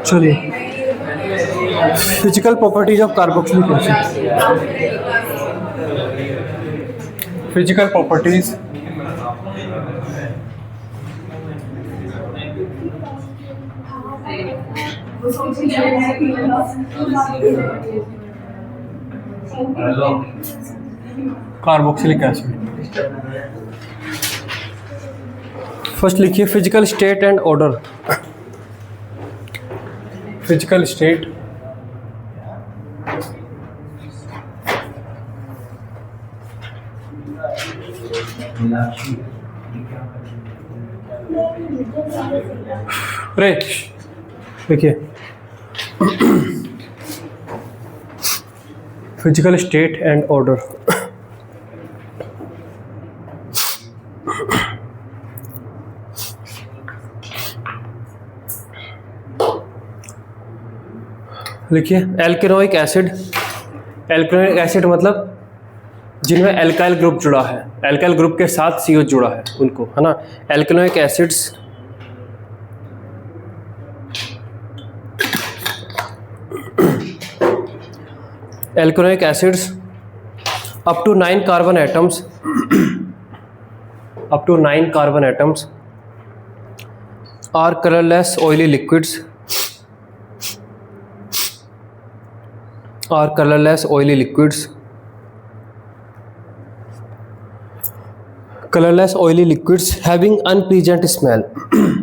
चलिए, physical properties of carboxylic acid. Physical properties carboxylic acid. First लिखिए physical state and order. Physical state देखिए, physical state and order. लिखिए alkanoic acid. एल्केनोइक acid मतलब जिनमें alkyl group जुड़ा है, alkyl group के साथ CO जुड़ा है उनको, है ना। Alkanoic acids alkanoic acids up to 9 carbon atoms, up to 9 carbon atoms are colourless oily liquids, are colourless oily liquids, colourless oily liquids having unpleasant smell.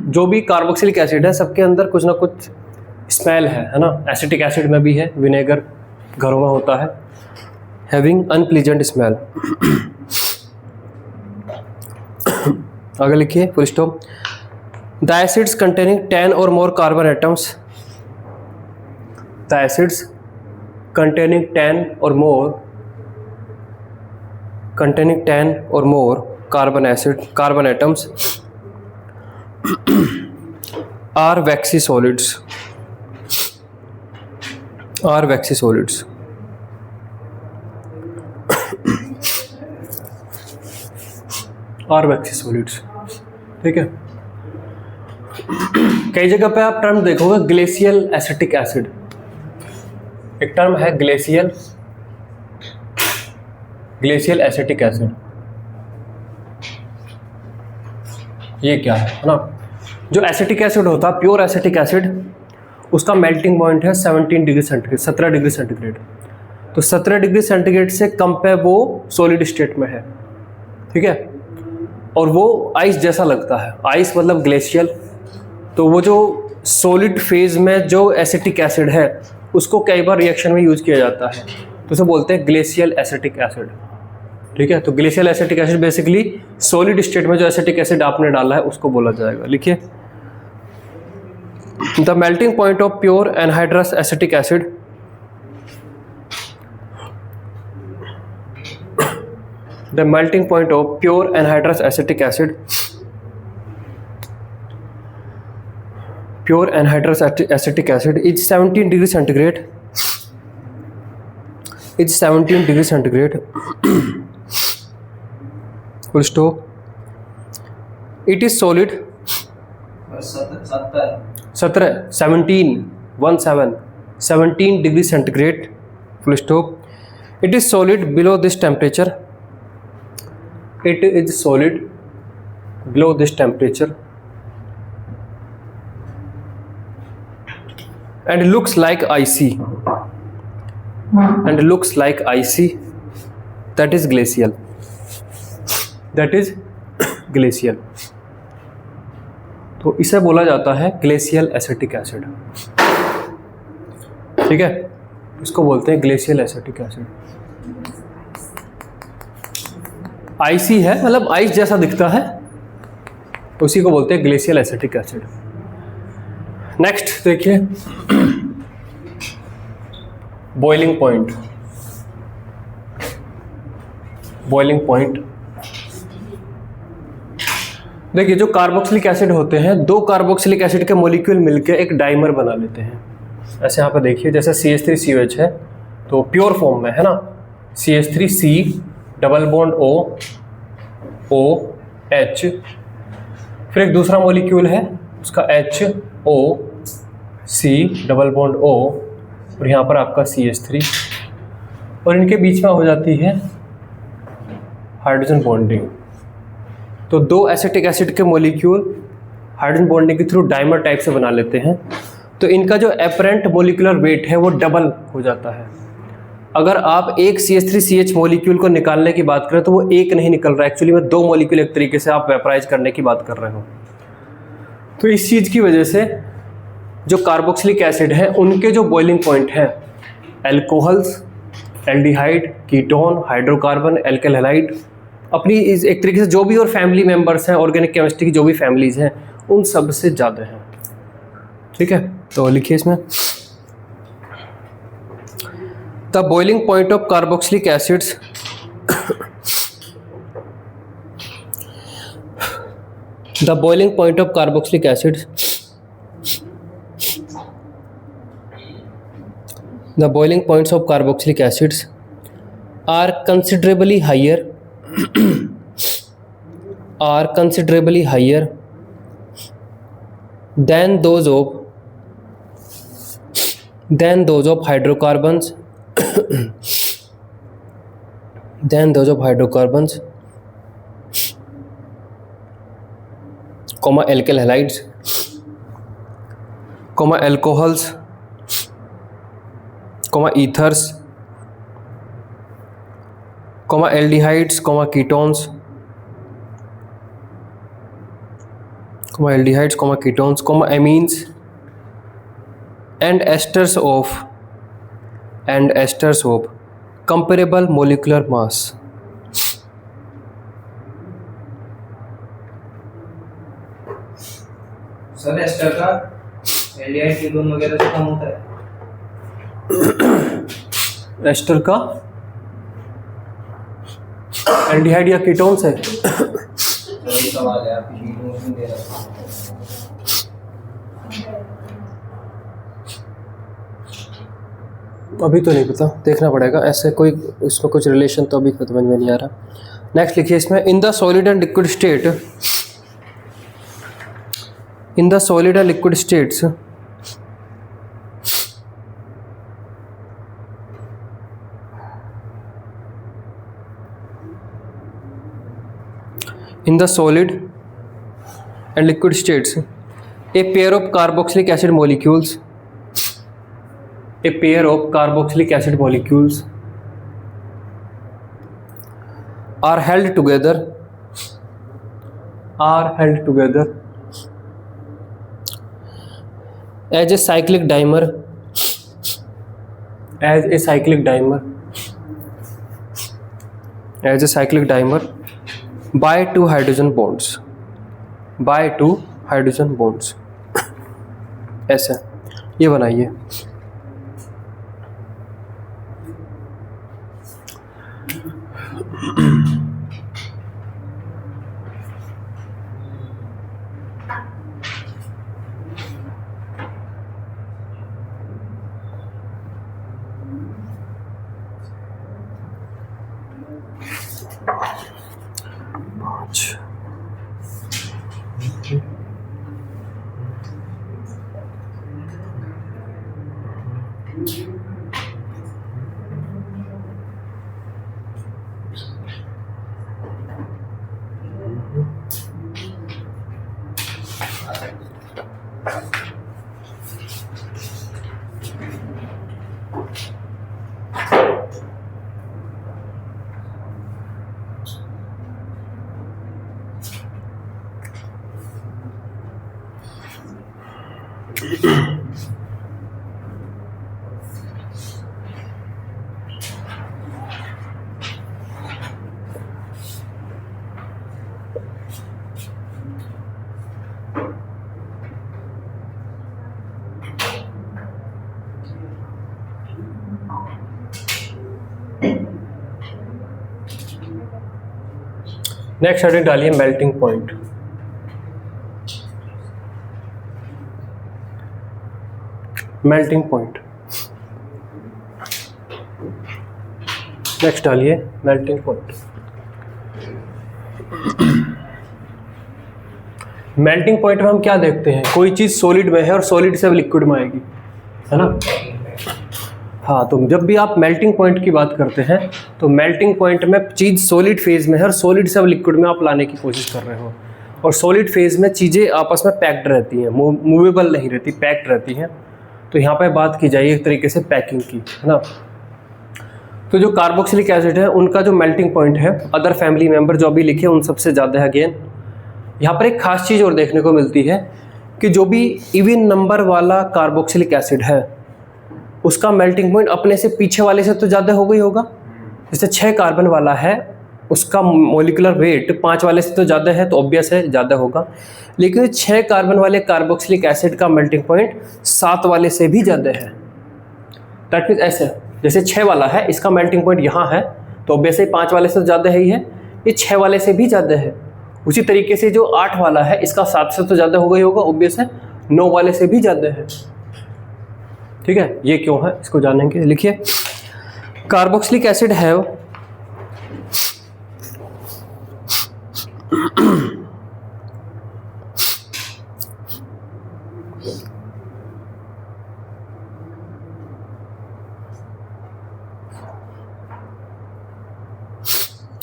जो भी कार्बोक्सिलिक एसिड है सबके अंदर कुछ ना कुछ स्मेल है ना। एसिटिक एसिड में भी है, विनेगर घरों में होता है। Having unpleasant smell. आगे लिखिए full stop. The acids containing 10 और more carbon atoms, the acids containing 10 or more carbon atoms are waxy solids, are waxy solids। are waxy solids, ठीक है। कई जगह पे आप टर्म देखोगे ग्लेशियल एसिटिक एसिड। एक टर्म है ग्लेशियल एसिटिक एसिड। ये क्या है ना। जो एसिटिक एसिड होता है, प्योर एसिटिक एसिड, उसका मेल्टिंग पॉइंट है 17 डिग्री सेंटीग्रेड, 17 डिग्री सेंटीग्रेड। तो 17 डिग्री सेंटीग्रेड से कम पे वो सॉलिड स्टेट में है, ठीक है। और वो आइस जैसा लगता है। आइस मतलब ग्लेशियल। तो वो जो सॉलिड फेज में जो एसिटिक एसिड है उसको कई बार रिएक्शन में यूज किया जाता है, तो उसे बोलते हैं ग्लेशियल एसिटिक एसिड, ठीक है। तो glacial acetic acid basically solid state में जो एसिटिक एसिड आपने डाला है उसको बोला जाएगा। लिखिए the melting point of pure anhydrous acetic acid, the melting point of pure anhydrous acetic acid, pure anhydrous acetic acid is 17 degree centigrade, it's 17 degree centigrade, full stop। it is solid 17 degree centigrade, full stop। it is solid below this temperature, it is solid below this temperature and looks like icy, and looks like icy, that is glacial, that is glacial। तो इसे बोला जाता है glacial acetic acid, ठीक है। इसको बोलते हैं ग्लेशियल एसिटिक एसिड। आइसी है मतलब आइस जैसा दिखता है, उसी को बोलते हैं ग्लेशियल एसिटिक एसिड। नेक्स्ट देखिए बॉइलिंग पॉइंट। बॉइलिंग पॉइंट देखिए, जो कार्बोक्सिलिक एसिड होते हैं, दो कार्बोक्सिलिक एसिड के मॉलिक्यूल मिलकर एक डाइमर बना लेते हैं। ऐसे यहाँ पर देखिए, जैसे CH3COH है तो प्योर फॉर्म में है ना, CH3C double bond O OH। फिर एक दूसरा मॉलिक्यूल है उसका HOC डबल बॉन्ड O और यहाँ पर आपका CH3 और इनके बीच में हो जाती है हाइड्रोजन बॉन्डिंग। तो दो एसिटिक एसिड के मॉलिक्यूल हाइड्रोजन बॉन्डिंग के थ्रू डाइमर टाइप से बना लेते हैं, तो इनका जो एपरेंट मॉलिक्यूलर वेट है वो डबल हो जाता है। अगर आप एक CH3CH मॉलिक्यूल को निकालने की बात करें तो वो एक नहीं निकल रहा है, एक्चुअली में दो मॉलिक्यूल एक तरीके से आप वेपराइज करने की बात कर रहे हो। तो इस चीज़ की वजह से जो कार्बोक्सिलिक एसिड है उनके जो बॉइलिंग पॉइंट है, alcohols, aldehyde, ketone, hydrocarbon, एल्केल halide, अपनी इस एक तरीके से जो भी और फैमिली मेंबर्स हैं ऑर्गेनिक केमिस्ट्री की जो भी फैमिलीज हैं उन सब से ज़्यादा हैं। ठीक है, तो लिखिए इसमें the boiling point of carboxylic acids the boiling point of carboxylic acids the boiling points of carboxylic acids are considerably higher than those of hydrocarbons comma alkyl halides comma alcohols comma ethers comma aldehydes comma ketones comma amines and esters of comparable molecular mass। Sir ester का aldehyde ketone वगैरह से कम होता है। Ester का aldehyde या ketone से वही सवाल है, आप कीटोन नहीं दे रहे। अभी तो नहीं पता, देखना पड़ेगा, ऐसे कोई इसमें कुछ रिलेशन तो अभी समझ में नहीं आ रहा। नेक्स्ट लिखिए इसमें in the solid and liquid states in the solid and liquid states a pair of carboxylic acid molecules are held together as a cyclic dimer by two hydrogen bonds ऐसा ये बनाइए। नेक्स्ट हेडिंग डालिए melting point. Next डालिए melting point. Melting point में हम क्या देखते हैं, कोई चीज़ सॉलिड में है और सॉलिड से अब लिक्विड में आएगी, है ना। हाँ, तो जब भी आप मेल्टिंग पॉइंट की बात करते हैं तो मेल्टिंग पॉइंट में चीज़ सॉलिड फेज में है और सॉलिड से अब लिक्विड में आप लाने की कोशिश कर रहे हो, और सॉलिड फेज में चीज़ें आपस में पैक्ड रहती हैं, मूवेबल नहीं रहती, पैक्ड रहती हैं। तो यहाँ पे बात की जाए एक तरीके से पैकिंग की, है ना। तो जो कार्बोक्सिलिक एसिड है उनका जो मेल्टिंग पॉइंट है अदर फैमिली मेंबर जो अभी लिखे उन सबसे ज़्यादा है। अगेन यहाँ पर एक खास चीज़ और देखने को मिलती है कि जो भी इवन नंबर वाला कार्बोक्सिलिक एसिड है उसका मेल्टिंग पॉइंट अपने से पीछे वाले से तो ज़्यादा होगा ही होगा। जैसे 6 कार्बन वाला है उसका मोलिकुलर वेट 5 वाले से तो ज़्यादा है, तो ऑब्वियस है ज़्यादा होगा। लेकिन 6 कार्बन वाले कार्बोक्सिलिक एसिड का मेल्टिंग पॉइंट 7 वाले से भी ज़्यादा है। दैट मीन्स ऐसे, जैसे 6 वाला है इसका मेल्टिंग पॉइंट यहाँ है तो ऑब्वियसली 5 वाले से तो ज़्यादा ही है, ये 6 वाले से भी ज़्यादा है। उसी तरीके से जो 8 वाला है इसका 7 से तो ज़्यादा होगा ही होगा, ऑब्वियस है 9 वाले से भी ज़्यादा है। ठीक है, ये क्यों है इसको जानेंगे। लिखिए, कार्बोक्सिलिक एसिड है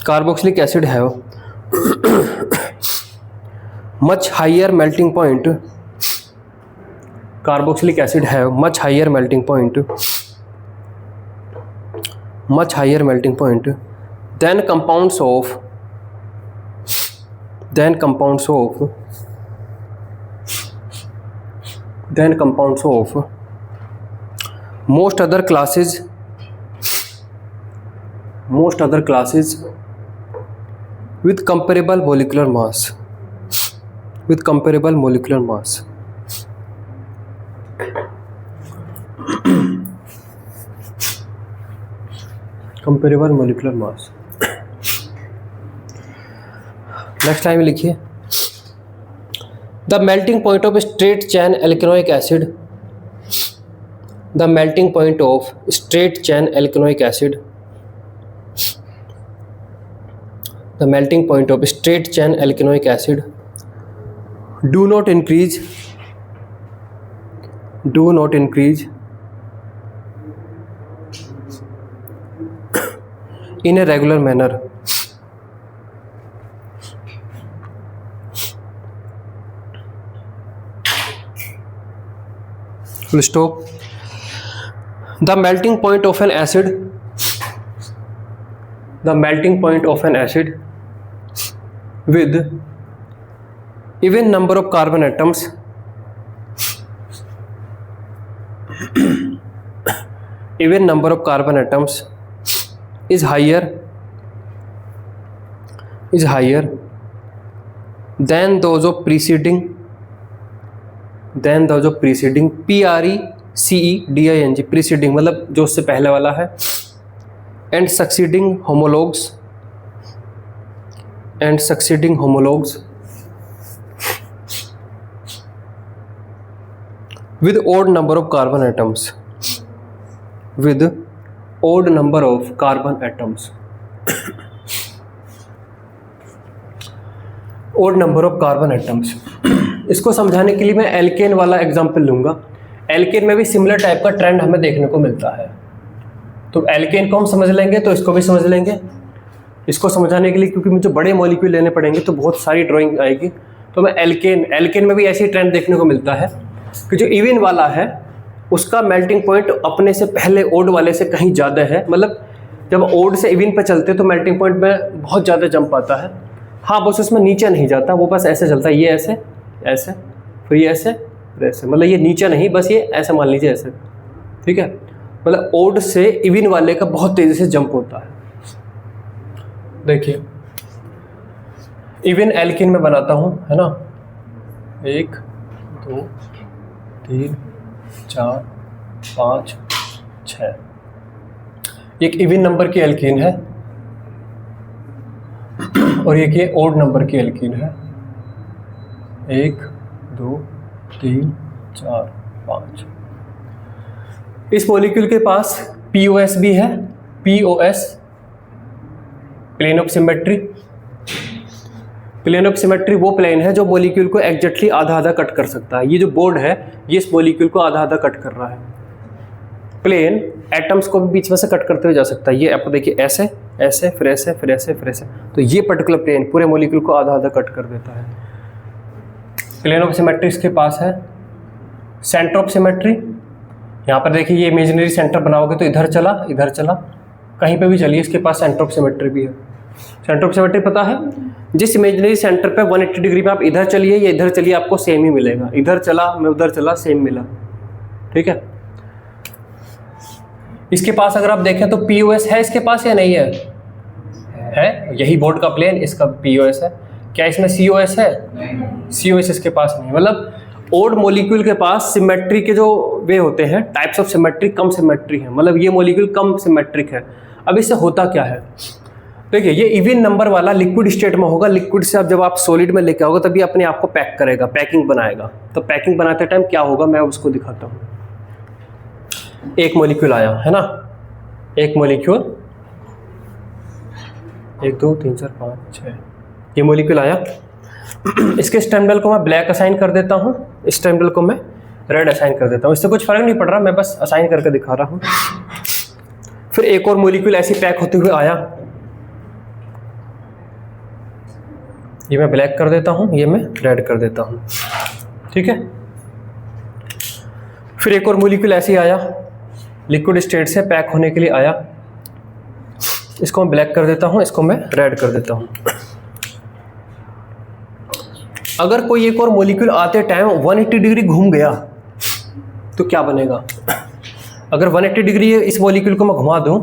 कार्बोक्सिलिक एसिड है much higher melting point, carboxylic acid है much higher melting point than compounds of most other classes with comparable molecular mass, next time लिखिए, the melting point of straight chain alkanoic acid, do not increase in a regular manner. Full stop. The melting point of an acid with even number of carbon atoms is higher than those of preceding PRECEDING, preceding मतलब जो उससे पहले वाला है, and succeeding homologues with odd number of carbon atoms. इसको समझाने के लिए मैं एल्केन वाला एग्जांपल लूँगा। एल्केन में भी सिमिलर टाइप का ट्रेंड हमें देखने को मिलता है, तो एल्केन को हम समझ लेंगे तो इसको भी समझ लेंगे। इसको समझाने के लिए क्योंकि मुझे बड़े मॉलिक्यूल लेने पड़ेंगे तो बहुत सारी ड्राइंग आएगी, तो मैं एल्केन में भी ऐसी ट्रेंड देखने को मिलता है कि जो इवन वाला है उसका मेल्टिंग पॉइंट अपने से पहले ओड वाले से कहीं ज़्यादा है। मतलब जब ओड से इवन पे चलते तो मेल्टिंग पॉइंट में बहुत ज़्यादा जंप आता है। हाँ, बस उसमें नीचे नहीं जाता, वो बस ऐसे चलता है, ये ऐसे ऐसे फिर ये ऐसे फिर ऐसे, मतलब ये नीचे नहीं, बस ये ऐसे मान लीजिए ऐसे। ठीक है, मतलब ओड से इवन वाले का बहुत तेज़ी से जंप होता है। देखिए, इवन एल्किन में बनाता हूँ, है ना, 1 2 3 4 5 6, एक इवन नंबर की एल्कीन है और एक ये ओड नंबर की एल्कीन है। 1 2 3 4 5। इस मॉलिक्यूल के पास POS भी है, POS plane of plane of symmetry वो प्लेन है जो मॉलिक्यूल को एग्जैक्टली आधा आधा कट कर सकता है। ये जो बोर्ड है ये इस मॉलिक्यूल को आधा आधा कट कर रहा है। प्लेन एटम्स को भी बीच में से कट करते हुए जा सकता है। ये आपको देखिए ऐसे ऐसे फिर ऐसे फिर ऐसे फिर ऐसे, तो ये पर्टिकुलर प्लेन पूरे मॉलिक्यूल को आधा आधा कट कर देता है। प्लेन ऑफ सिमेट्री इसके पास है। सेंटर ऑफ सिमेट्री, यहाँ पर देखिए ये इमेजिनरी सेंटर बनाओगे तो इधर चला कहीं पे भी चलिए, इसके पास सेंटर ऑफ सिमेट्री भी है। सेंटर ऑफ सिमेट्री पता है, जिस इमेजिनरी सेंटर पे 180 डिग्री में आप इधर चलिए या इधर चलिए आपको सेम ही मिलेगा। इधर चला मैं उधर चला सेम मिला, ठीक है। इसके पास अगर आप देखें तो पीओएस है इसके पास या नहीं है? यही बोर्ड का प्लेन, इसका पीओएस है। क्या इसमें सीओएस है? नहीं। सीओएस इसके पास नहीं। मतलब ओड मॉलिक्यूल के पास सिमेट्री के जो वे होते हैं, types of symmetry, come symmetry है, मतलब ये मॉलिक्यूल कम सिमेट्रिक है। अब इससे होता क्या है, देखिए ये इवन नंबर वाला लिक्विड स्टेट में होगा। लिक्विड से अब जब आप सॉलिड में लेके आओगे तभी अपने आप को पैक करेगा, पैकिंग बनाएगा। तो पैकिंग बनाते टाइम क्या होगा मैं उसको दिखाता हूँ। एक मॉलिक्यूल आया है ना, एक मॉलिक्यूल 1 2 3 4 5 6, ये मॉलिक्यूल आया। इसके स्टेम्बल को मैं ब्लैक असाइन कर देता हूँ, स्टेम्बल को मैं रेड असाइन कर देता हूँ। इससे कुछ फर्क नहीं पड़ रहा, मैं बस असाइन करके दिखा रहा हूँ। फिर एक और मॉलिक्यूल ऐसे पैक होते हुए आया, ये मैं ब्लैक कर देता हूँ, ये मैं रेड कर देता हूँ, ठीक है। फिर एक और मॉलिक्यूल ऐसे आया, लिक्विड स्टेट से पैक होने के लिए आया, इसको मैं ब्लैक कर देता हूँ, इसको मैं रेड कर देता हूँ। अगर कोई एक और मॉलिक्यूल आते टाइम 180 डिग्री घूम गया तो क्या बनेगा? अगर 180 डिग्री इस मॉलिक्यूल को मैं घुमा दूं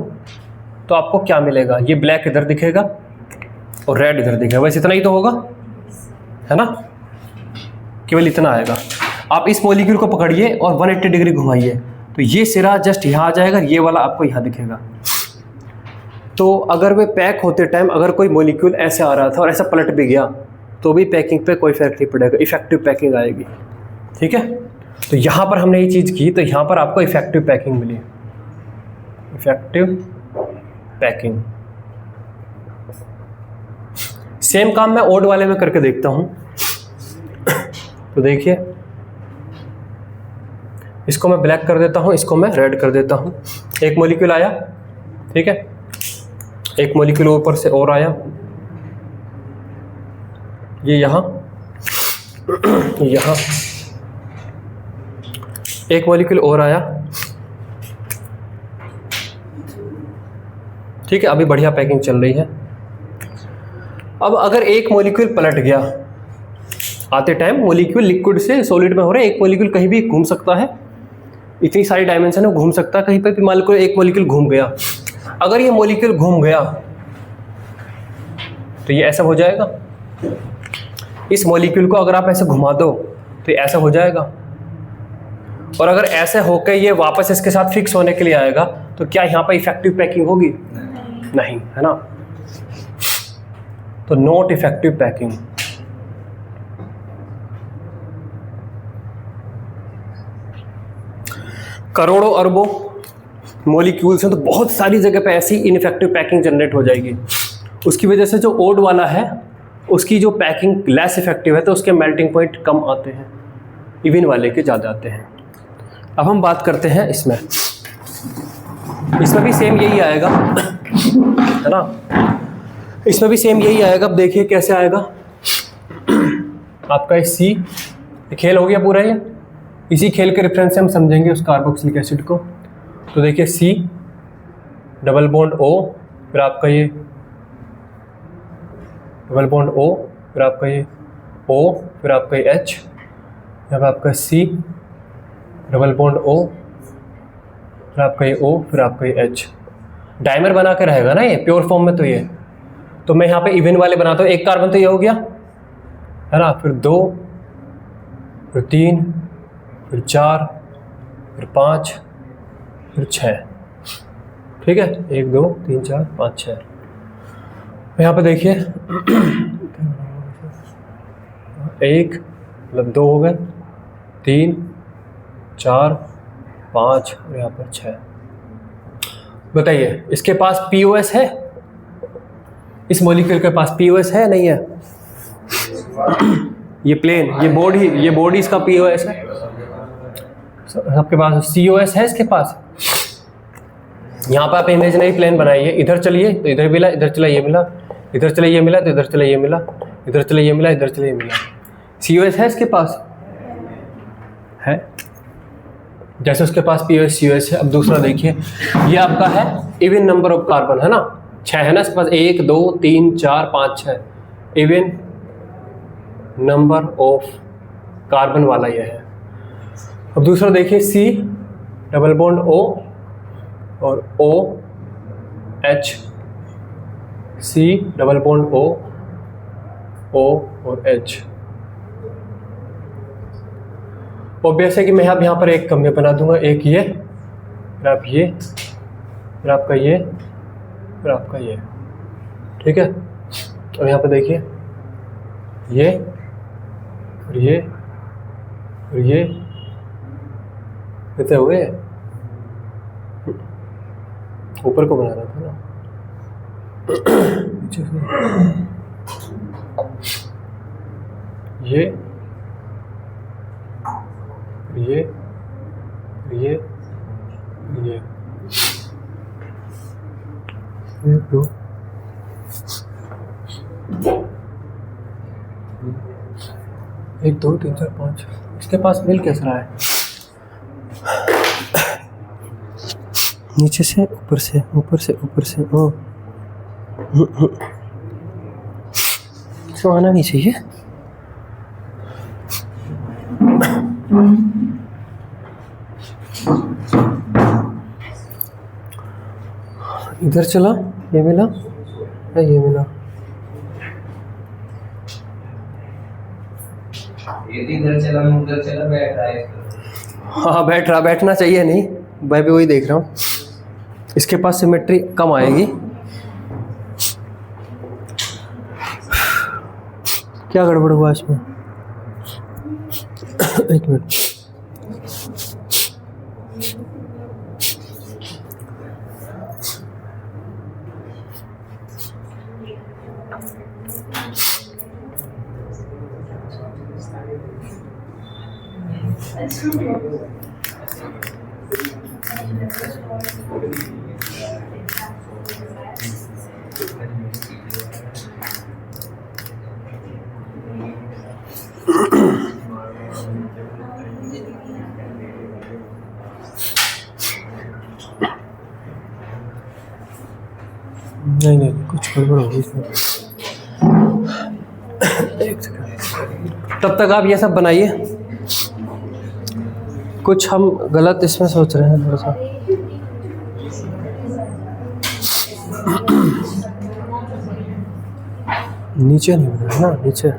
तो आपको क्या मिलेगा? ये ब्लैक इधर दिखेगा और रेड इधर दिखेगा। बस इतना ही तो होगा, है ना, केवल इतना आएगा। आप इस मॉलिक्यूल को पकड़िए और 180 डिग्री घुमाइए तो ये सिरा जस्ट यहाँ आ जाएगा, ये वाला आपको यहाँ दिखेगा। तो अगर वे पैक होते टाइम अगर कोई मॉलिक्यूल ऐसे आ रहा था और ऐसा पलट भी गया तो भी पैकिंग पे कोई फर्क नहीं पड़ेगा, इफेक्टिव पैकिंग आएगी, ठीक है। तो यहाँ पर हमने ये चीज़ की तो यहाँ पर आपको इफेक्टिव पैकिंग मिली, इफेक्टिव पैकिंग। सेम काम मैं ओड वाले में करके देखता हूँ। तो देखिए इसको मैं ब्लैक कर देता हूँ, इसको मैं रेड कर देता हूँ। एक मॉलिक्यूल आया, ठीक है, एक मॉलिक्यूल ऊपर से और आया, ये यहाँ यहाँ एक मॉलिक्यूल और आया, ठीक है। अभी बढ़िया पैकिंग चल रही है। अब अगर एक मॉलिक्यूल पलट गया आते टाइम, मॉलिक्यूल लिक्विड से सॉलिड में हो रहे हैं, एक मॉलिक्यूल कहीं भी घूम सकता है, इतनी सारी डायमेंशन है, घूम सकता है कहीं पर भी। मान लो एक मॉलिक्यूल घूम गया, अगर ये मॉलिक्यूल घूम गया तो ये ऐसा हो जाएगा। इस मॉलिक्यूल को अगर आप ऐसे घुमा दो तो ये ऐसा हो जाएगा, और अगर ऐसे होकर ये वापस इसके साथ फिक्स होने के लिए आएगा तो क्या यहाँ पर इफेक्टिव पैकिंग होगी? नहीं, है ना। तो नॉट इफेक्टिव पैकिंग। करोड़ों अरबों मॉलिक्यूल्स हैं तो बहुत सारी जगह पे ऐसी इनइफेक्टिव पैकिंग जनरेट हो जाएगी। उसकी वजह से जो ओड वाला है उसकी जो पैकिंग लेस इफेक्टिव है तो उसके मेल्टिंग पॉइंट कम आते हैं, इवन वाले के ज़्यादा आते हैं। अब हम बात करते हैं इसमें भी सेम यही आएगा, है ना, इसमें भी सेम यही आएगा। अब देखिए कैसे आएगा आपका सी, खेल हो गया पूरा ये। इसी खेल के रेफरेंस से हम समझेंगे उस कार्बोक्सिलिक एसिड को। तो देखिए सी डबल बॉन्ड ओ, फिर आपका ये डबल बॉन्ड ओ, फिर आपका ये ओ, फिर आपका ये एच, यहाँ पे आपका सी डबल बॉन्ड ओ, फिर आपका ये ओ, फिर आपका ये एच। डाइमर बना के रहेगा ना ये प्योर फॉर्म में। तो ये तो मैं यहाँ पे इवन वाले बनाता हूँ। एक कार्बन तो ये हो गया, है ना, फिर 2, फिर 3, फिर 4, फिर 5, फिर 6, ठीक है। 1 2 3 4 5 6। यहाँ पे देखिए 1 मतलब 2 हो गए, 3 4 5 और यहाँ पर 6। बताइए इसके पास पीओएस है? इस मॉलिक्यूल के पास पीओएस है नहीं है? ये प्लेन, ये बॉडी इसका POS है। सबके पास COS है इसके पास। यहाँ पे आप इमेजिनरी प्लेन बनाइए, इधर चलिए तो इधर मिला, इधर चला ये मिला, इधर चले ये मिला तो इधर चले ये मिला, इधर चले ये मिला, इधर चले ये मिला। COS है इसके पास है, जैसे उसके पास POS COS है। अब दूसरा देखिए, ये आपका है इवन नंबर ऑफ कार्बन है ना, 6 है ना इसके पास, 1 2 3 4 5 6 इवन नंबर ऑफ कार्बन वाला ये है। अब दूसरा देखिए, C डबल बॉन्ड O और OH, C double bond O और H। ऑब्वियस है कि मैं अब यहाँ पर एक कम बना दूंगा, एक ये, फिर आप ये, फिर आपका ये, फिर आपका ये, ठीक है। अब यहाँ पर देखिए, ये और ये और ये कितने हुए, ऊपर को बना रहा था ना, ये ये ये ये 1 2 1 2 3 4 5। इसके पास मिल कैसे रहा है, नीचे से ऊपर से ऊपर से ऊपर से, इसको आना नहीं चाहिए। इधर चला ये मिला या ये मिला, ये इधर चला मैं उधर चला, बैठ रहा है हाँ बैठ रहा, बैठना चाहिए नहीं, मैं भी वही देख रहा हूँ। इसके पास सिमेट्री कम आएगी। क्या गड़बड़ हुआ इसमें, एक मिनट, नहीं कुछ गड़बड़ होगी इसमें। एक सेकंड, तब तक आप ये सब बनाइए। कुछ हम गलत इसमें सोच रहे हैं थोड़ा सा। नीचे नहीं बना है ना, नीचे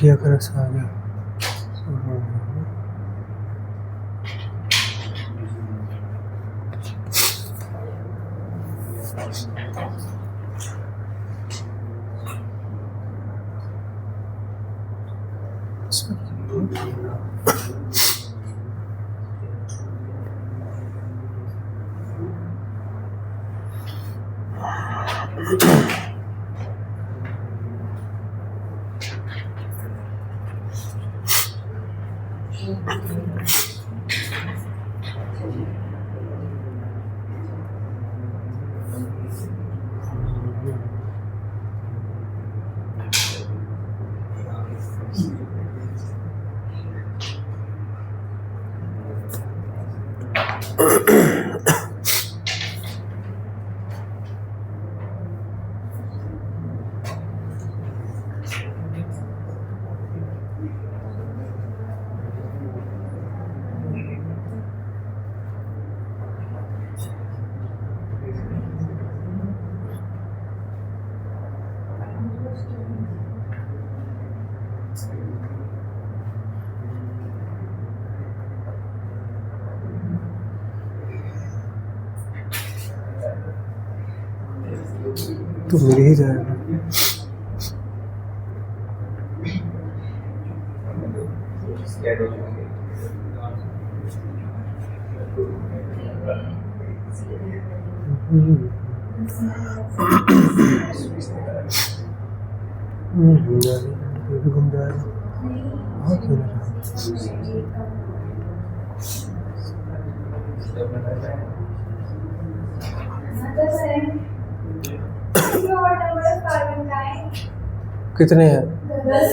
ये अगर ऐसा आ गया, तो मिल ही जाएगा। ये भी घूम जाएगा। हाँ क्यों नहीं? कितने हैं? 10।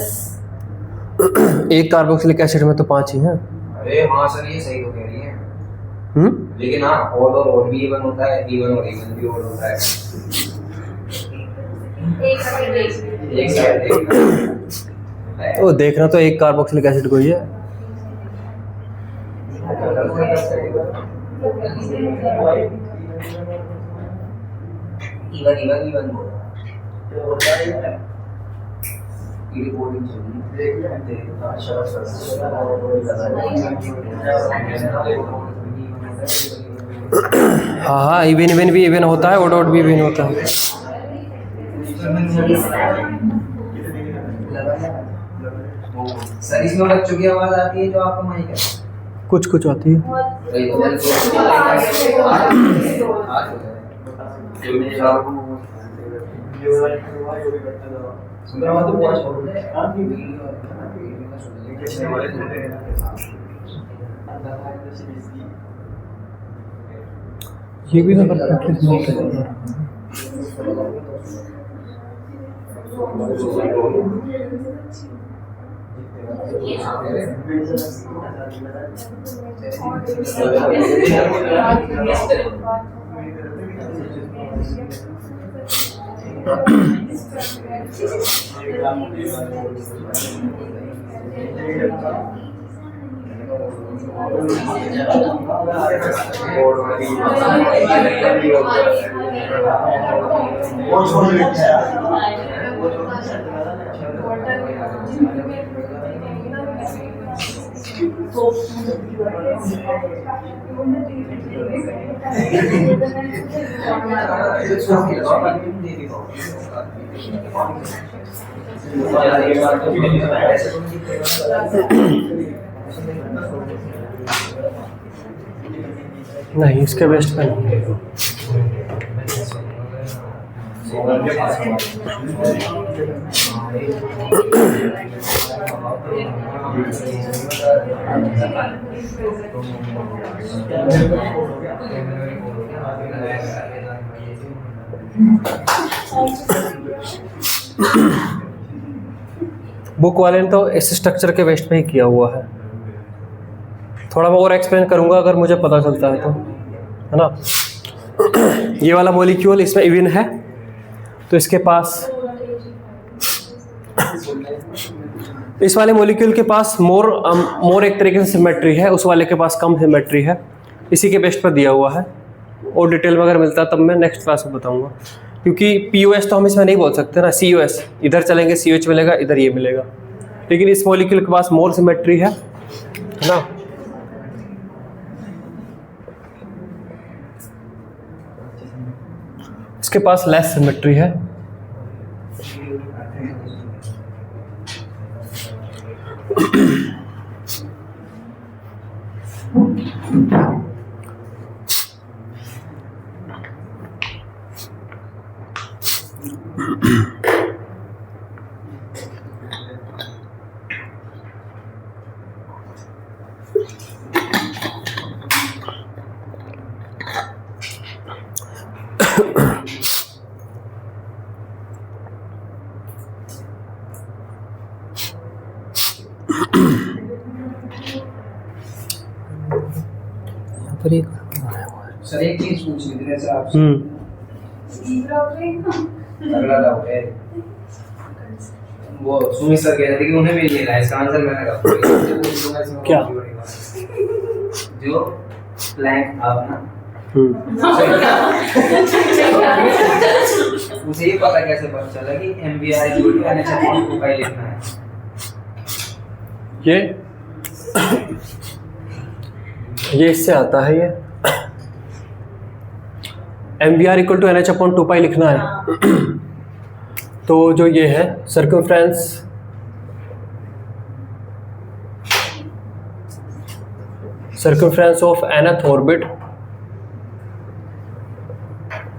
एक कार्बोक्सिलिक एसिड में तो 5 ही हैं। अरे हाँ सर, ये सही तो कह रही है। लेकिन हाँ, ओड और ओड भी इवन होता है, इवन और इवन भी ओड होता है। एक साइड तो देखना तो एक कार्बोक्सिलिक एसिड को ही है। इवन इवन इवन हाँ हाँ, इवन इवन भी इवन होता है, ओड ओड भी इवन होता है। सर, इसमें बच्चों की आवाज आती है जो आपको माइक है? कुछ कुछ आती है। ये भी तो परफेक्टली स्मूथ है। नहीं, इसके बेस्ट पे नहीं। बुक वाले ने तो इस स्ट्रक्चर के बेस्ट पे ही किया हुआ है। थोड़ा मैं और एक्सप्लेन करूंगा अगर मुझे पता चलता है तो, है ना। ये वाला मॉलिक्यूल इसमें इवन है, तो इसके पास इस वाले मॉलिक्यूल के पास मोर एक तरीके से सिमेट्री है, उस वाले के पास कम सिमेट्री है। इसी के बेस्ट पर दिया हुआ है। और डिटेल में अगर मिलता है तब मैं नेक्स्ट क्लास में बताऊंगा, क्योंकि POS तो हम इसमें नहीं बोल सकते ना। COS इधर चलेंगे, COH मिलेगा, इधर ये मिलेगा। लेकिन इस मॉलिक्यूल के पास मोर सिमेट्री है ना। इसके पास लेस सिमेट्री है। सर, एक चीज पूछनी थी जैसे आपसे। अगला डाउट है, वो सुमित सर कह रहे थे कि उन्हें भी नहीं रहा इसका आंसर। मैंने कहा क्या? जो प्लैंक था ना, उसे ये पता कैसे पता चला कि MBR equal to NH upon 2 लिखना है? ये इससे आता है, ये MBR equal to NH upon 2 लिखना है। तो जो ये है circumference of nth orbit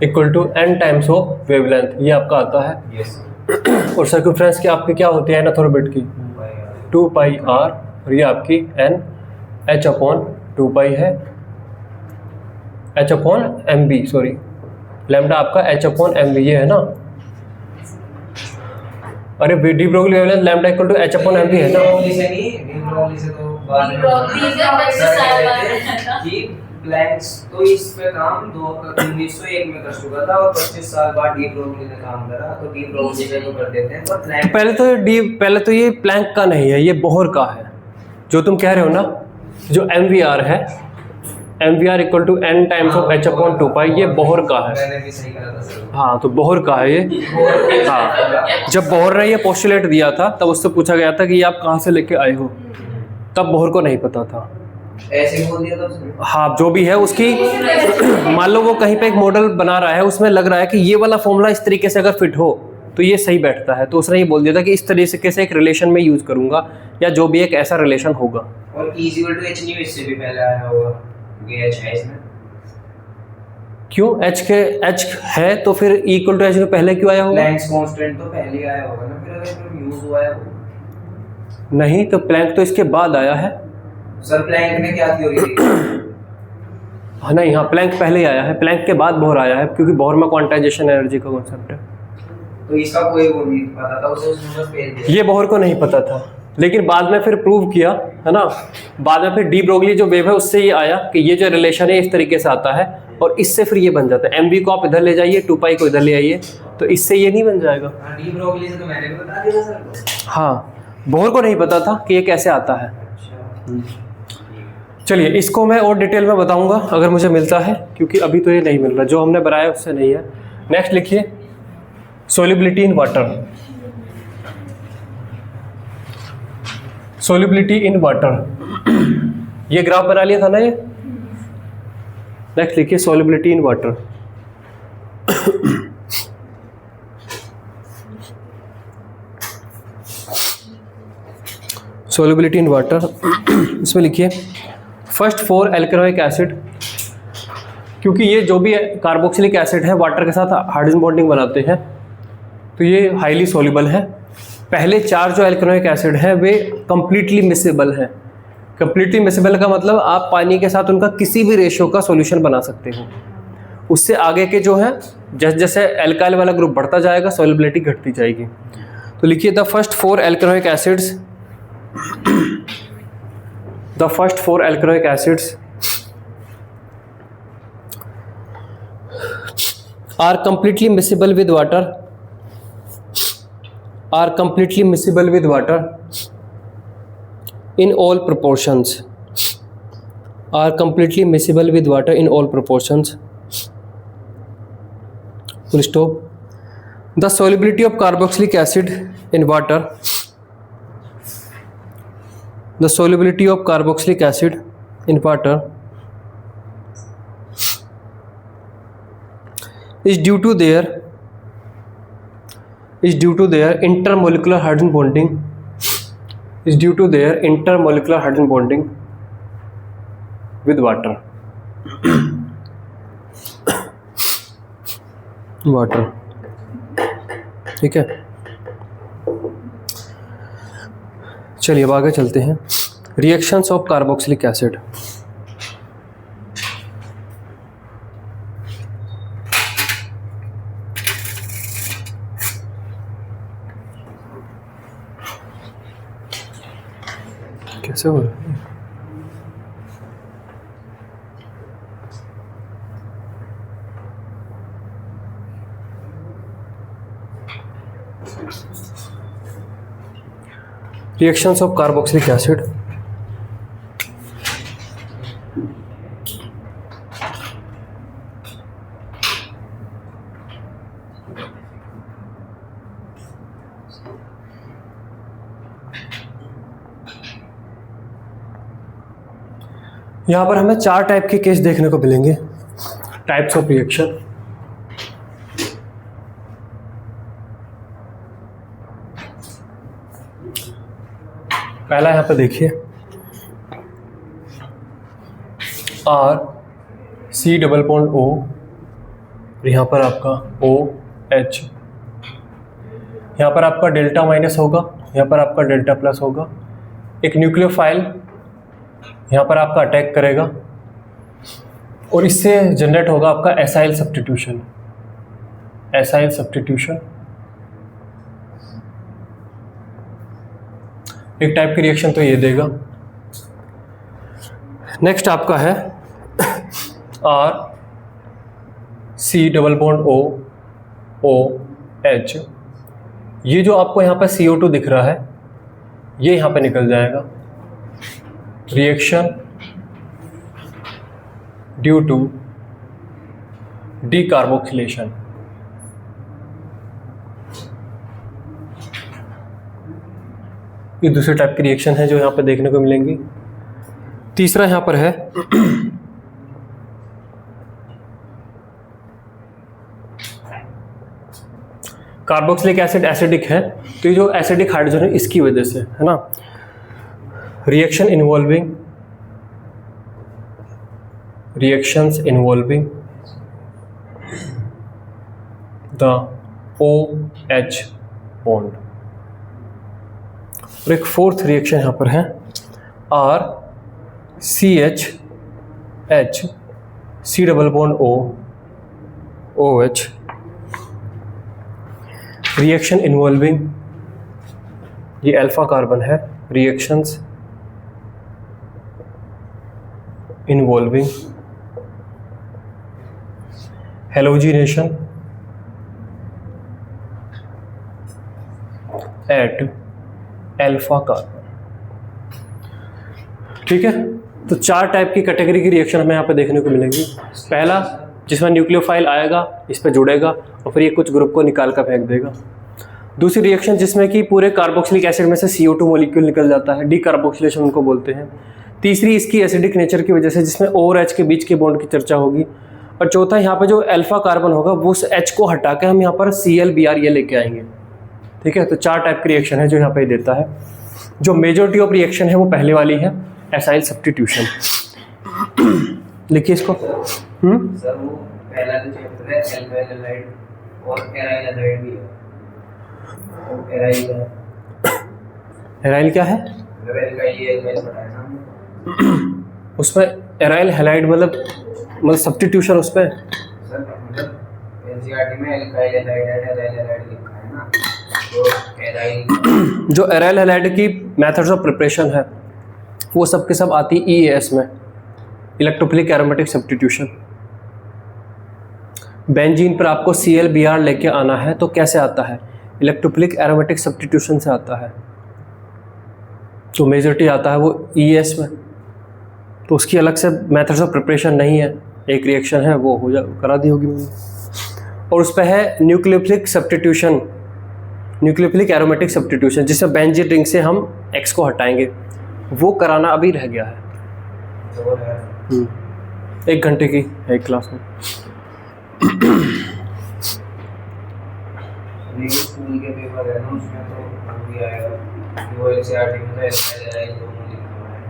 equal to n times of wavelength, ये आपका आता है। यस। और सर्कमफ्रेंस की आपकी क्या होती है nth ऑर्बिट की? 2 पाई r, और ये आपकी n h अपॉन 2 पाई है, h upon mb, sorry lambda आपका h अपॉन mb, ये है ना। अरे de Broglie wavelength lambda equal to h upon mb है ना। डी ब्रोगली से तो बाद में कि प्लैंक्स तो इस पे काम 1901 में कर चुका था, और 25 साल बाद डी ब्रोगली ने काम करा, तो डी ब्रोगली से तो कर देते हैं। पर प्लैंक पहले तो ये प्लैंक का नहीं है, ये बोहर का है जो तुम कह रहे हो ना। जो MVR है, MVR equal to n times of h upon 2 pi, ये बोहर का है। मैंने भी सही कहा था सर। हाँ, तो बोहर का है ये। हाँ, जब बोहर ने ये पोस्टुलेट दिया था तब उससे पूछा गया था कि ये आप कहाँ से लेके आए हो, तब बोहर को नहीं पता था। ऐसे बोल दिया था उसने। हाँ, जो भी है उसकी मान लो वो कहीं पे एक मॉडल बना रहा है, उसमें लग रहा है कि ये वाला फॉर्मूला इस तरीके से अगर फिट हो तो ये सही बैठता है, तो उसने ये बोल दिया था कि इस तरीके से एक रिलेशन में यूज करूंगा, या जो भी एक ऐसा रिलेशन होगा। और E इक्वल टू H नहीं, इससे भी पहले आया होगा क्योंकि H है इसमें। क्यों H है तो फिर E इक्वल टू H के पहले क्यों आया होगा? प्लैंक्स कांस्टेंट तो पहले ही आया होगा ना, फिर अगर यूज हुआ है वो। नहीं, तो प्लैंक तो इसके बाद आया है। सर प्लैंक ने क्या थ्योरी दी? हाँ नहीं, हाँ प्लैंक पहले ही आया है, प्लैंक के बाद बोहर आया है, क्योंकि बोहर में क्वांटाइजेशन एनर्जी का कॉन्सेप्ट है। तो इसका कोई वो नहीं पता था उसे, उसने बस भेज दिया। ये बोहर को नहीं पता था, लेकिन बाद में फिर प्रूव किया है ना। बाद में फिर डी ब्रोगली जो वेव है उससे ये आया कि ये जो रिलेशन है इस तरीके से आता है, और इससे फिर ये बन जाता है। MB को आप इधर ले जाइए, 2 पाई को इधर ले आइए, तो इससे ये नहीं बन जाएगा। हाँ, डी ब्रोगली से तो मैंने भी बता दिया सर को। हाँ, बोहर को नहीं पता था कि ये कैसे आता है। चलिए, इसको मैं और डिटेल में बताऊंगा अगर मुझे मिलता है, क्योंकि अभी तो ये नहीं मिल रहा, जो हमने बनाया उससे नहीं है। नेक्स्ट लिखिए, solubility in water. Solubility in water, ये ग्राफ बना लिया था ना ये। नेक्स्ट लिखिए, solubility in water. Solubility in water, इसमें लिखिए फर्स्ट 4 एल्केनोइक एसिड, क्योंकि ये जो भी कार्बोक्सिलिक एसिड है वाटर के साथ हाइड्रोजन बॉन्डिंग बनाते हैं, तो ये हाईली सोल्यूबल है। पहले 4 जो एल्केनोइक एसिड हैं वे कंप्लीटली मिसेबल हैं। कंप्लीटली मिसेबल का मतलब आप पानी के साथ उनका किसी भी रेशियो का सॉल्यूशन बना सकते हो। उससे आगे के जो हैं, जैसे जैसे एल्काइल वाला ग्रुप बढ़ता जाएगा सॉल्युबिलिटी घटती जाएगी। तो लिखिए, the first 4 alkanoic acids, the first 4 alkanoic acids are completely miscible with water, are completely miscible with water in all proportions, are completely miscible with water in all proportions. Full stop. The solubility of carboxylic acid in water, the solubility of carboxylic acid in water is due to their intermolecular hydrogen bonding, is due to their intermolecular hydrogen bonding with water. Water, ठीक है। चलिए अब आगे चलते हैं। Reactions of carboxylic acid. कैसे हो रहा है? Reactions of carboxylic acid. यहाँ पर हमें 4 टाइप के केस देखने को मिलेंगे, टाइप्स ऑफ रिएक्शन। पहला यहाँ पे देखिए R≡COO, यहाँ पर आपका OH, यहाँ पर आपका डेल्टा माइनस होगा, यहाँ पर आपका डेल्टा प्लस होगा। एक न्यूक्लियोफाइल यहाँ पर आपका अटैक करेगा और इससे जनरेट होगा आपका एसाइल सब्स्टिट्यूशन। एसाइल सब्स्टिट्यूशन एक टाइप की रिएक्शन तो ये देगा। नेक्स्ट आपका है R≡COOH। ये जो आपको यहाँ पर CO2 दिख रहा है ये यहाँ पे निकल जाएगा। Reaction due to decarboxylation. ये दूसरे टाइप की रिएक्शन है जो यहाँ पे देखने को मिलेंगी। तीसरा यहाँ पर है कार्बोक्सिलिक एसिड एसिडिक है, तो ये जो एसिडिक हाइड्रोजन है इसकी वजह से है ना। Reactions involving the OH bond. और एक फोर्थ रिएक्शन यहाँ पर है R≡CHHCOOH। रिएक्शन इन्वॉल्विंग, ये अल्फा कार्बन है, reactions involving halogenation at alpha carbon. ठीक है, तो 4 टाइप की कैटेगरी की रिएक्शन हमें यहाँ पे देखने को मिलेंगी। पहला जिसमें न्यूक्लियोफाइल आएगा, इस पे जुड़ेगा और फिर ये कुछ ग्रुप को निकाल कर फेंक देगा। दूसरी रिएक्शन जिसमें कि पूरे कार्बोक्सिलिक एसिड में से CO2 मॉलिक्यूल निकल जाता है, डीकार्बोक्सिलेशन उनको बोलते हैं। तीसरी इसकी एसिडिक नेचर की वजह से जिसमें O और H के बीच के बॉन्ड की चर्चा होगी। और चौथा यहाँ पे जो अल्फा कार्बन होगा वो उस H को हटा के हम यहाँ पर ClBr ये लेके आएंगे। ठीक है, तो 4 टाइप की रिएक्शन है जो यहाँ पे देता है। जो मेजॉरिटी ऑफ रिएक्शन है वो पहले वाली है, एसाइल सब्स्टिट्यूशन। लिखिए इसको। सर वो पहला जो चैप्टर है एल्काइल हैलाइड और एराइल हैलाइड भी है। तो एराइल क्या है? एल्काइल बताया ना हमने। उसमें एराइल हैलाइड मतलब सब्स्टिट्यूशन उस पे। सर मतलब एनसीईआरटी में एल्काइल हैलाइड एराइल हैलाइड लिखा है ना, तो एराइल जो एराइल हैलाइड की मेथड्स ऑफ प्रिपरेशन है वो सब के सब आती EAS में, इलेक्ट्रोफिलिक एरोमेटिक सब्स्टिट्यूशन। बेंजीन पर आपको ClBr लेके आना है तो कैसे आता है? इलेक्ट्रोफिलिक एरोमेटिक सब्स्टिट्यूशन से आता है। तो मेजॉरिटी आता है वो EAS में, तो उसकी अलग से मेथड्स ऑफ प्रिपरेशन नहीं है। एक रिएक्शन है वो करा दी होगी मैंने। और उस पर है nucleophilic substitution, nucleophilic aromatic substitution, जिसमें बेंजीन रिंग से हम X को हटाएंगे, वो कराना अभी रह गया है। 1 घंटे की है एक क्लास में। स्कूल के पेपर है ना, उसमें तो भी आएगा कि वो एनसीईआरटी में तो एल्काइल दोनों लिखा हुआ है।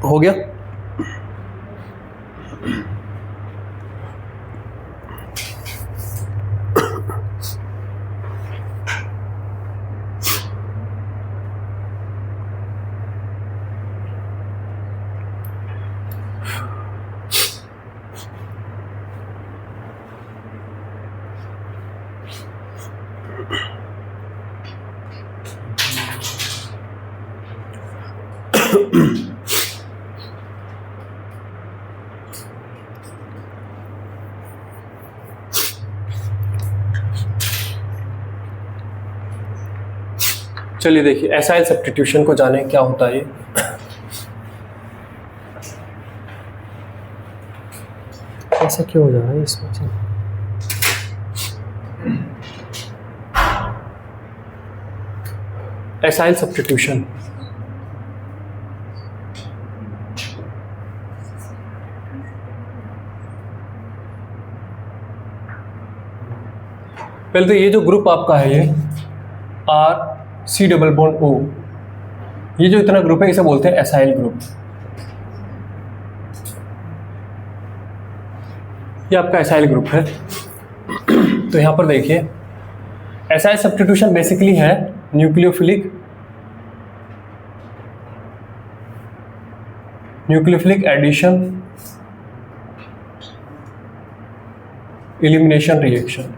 हो गया। चलिए देखिए एसाइल सब्स्टिट्यूशन को जाने क्या होता है ये। ऐसा क्यों हो जा रहा है इसमें से? एसाइल सब्स्टिट्यूशन पहले तो ये जो ग्रुप आपका है ये R C double bond O, ये जो इतना ग्रुप है इसे बोलते हैं एसाइल ग्रुप। ये आपका एसाइल ग्रुप है। तो यहाँ पर देखिए एसाइल सब्स्टिट्यूशन बेसिकली है न्यूक्लियोफिलिक एडिशन एलिमिनेशन रिएक्शन।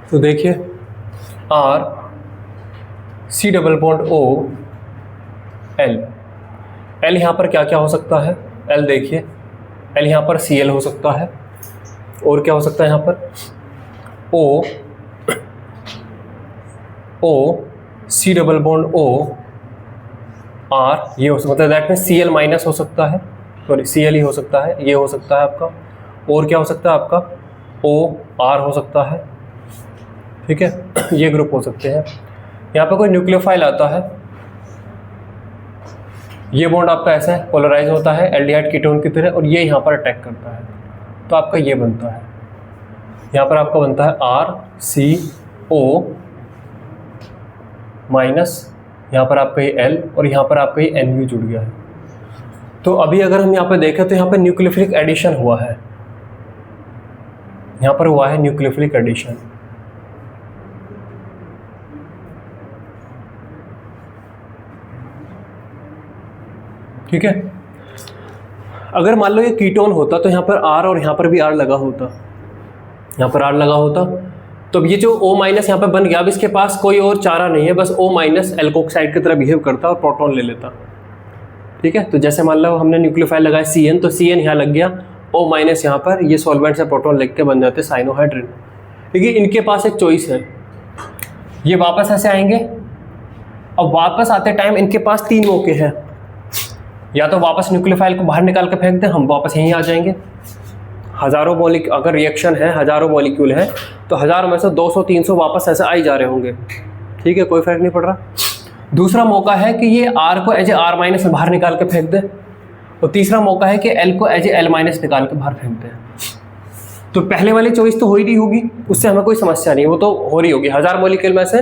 तो देखिए R C double bond O L, L यहाँ पर क्या क्या हो सकता है? L देखिए L यहाँ पर Cl हो सकता है, और क्या हो सकता है यहाँ पर O C double bond O R, ये हो सकता है, मतलब दैट में Cl माइनस हो सकता है, सॉरी Cl ही हो सकता है, ये हो सकता है आपका, और क्या हो सकता है आपका O R हो सकता है, ठीक है। ये ग्रुप हो सकते हैं। यहाँ पर कोई न्यूक्लियोफाइल आता है, ये बॉन्ड आपका ऐसा है पोलराइज होता है एल्डिहाइड कीटोन की तरह, और ये यहाँ पर अटैक करता है, तो आपका ये बनता है, यहाँ पर आपका बनता है RCO माइनस, यहाँ पर आपका ये L, और यहाँ पर आपका ये NU जुड़ गया है। तो अभी अगर हम यहाँ पर देखें तो यहाँ पर न्यूक्लियोफिलिक एडिशन हुआ है, यहाँ पर हुआ है न्यूक्लियोफिलिक एडिशन। ठीक है। अगर मान लो ये कीटोन होता तो यहाँ पर R और यहाँ पर भी R लगा होता, यहाँ पर R लगा होता, तो ये जो O माइनस यहाँ पर बन गया, अब इसके पास कोई और चारा नहीं है, बस O माइनस एल्कोक्साइड की तरह बिहेव करता और प्रोटॉन ले लेता। ठीक है। तो जैसे मान लो हमने न्यूक्लियोफाइल लगाया CN, तो CN यहाँ लग गया, O माइनस यहाँ पर, ये सॉल्वेंट से प्रोटॉन लेके बन जाते साइनोहाइड्रिन। लेकिन इनके पास एक चॉइस है, ये वापस ऐसे आएंगे। अब वापस आते टाइम इनके पास 3 मौके हैं, या तो वापस न्यूक्लियोफाइल को बाहर निकाल के फेंक दें, हम वापस यहीं आ जाएंगे। हज़ारों मॉलिक्यूल, अगर रिएक्शन है हज़ारों मॉलिक्यूल है तो 1000 में से 200-300 वापस ऐसे आ ही जा रहे होंगे। ठीक है, कोई फर्क नहीं पड़ रहा। दूसरा मौका है कि ये R को एज ए R माइनस बाहर निकाल के फेंक दें, और तीसरा मौका है कि L को एज ए L माइनस निकाल के बाहर फेंक दें। तो पहले वाली चॉइस तो हो ही रही होगी, उससे हमें कोई समस्या नहीं, वो तो हो रही होगी। 1000 मॉलिक्यूल में से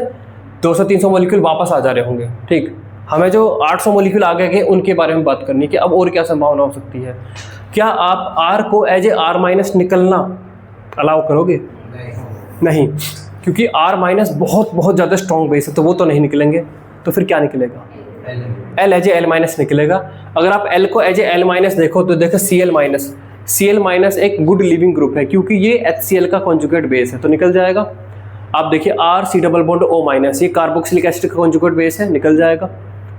200-300 मॉलिक्यूल वापस आ जा रहे होंगे। ठीक, हमें जो 800 मॉलिक्यूल आगे गए उनके बारे में बात करनी है कि अब और क्या संभावना हो सकती है। क्या आप R को एज ए R माइनस निकलना अलाउ करोगे? नहीं, क्योंकि R माइनस बहुत बहुत ज़्यादा स्ट्रॉन्ग बेस है, तो वो तो नहीं निकलेंगे। तो फिर क्या निकलेगा? L as a L minus निकलेगा। अगर आप L को एज ए L माइनस देखो तो देखो Cl माइनस, Cl माइनस एक गुड लिविंग ग्रुप है, क्योंकि ये HCl का कॉन्जुगेट बेस है, तो निकल जाएगा। आप देखिए R C double bond O minus, ये कार्बोक्सिलिक एसिड का कॉन्जुगेट बेस है, निकल जाएगा।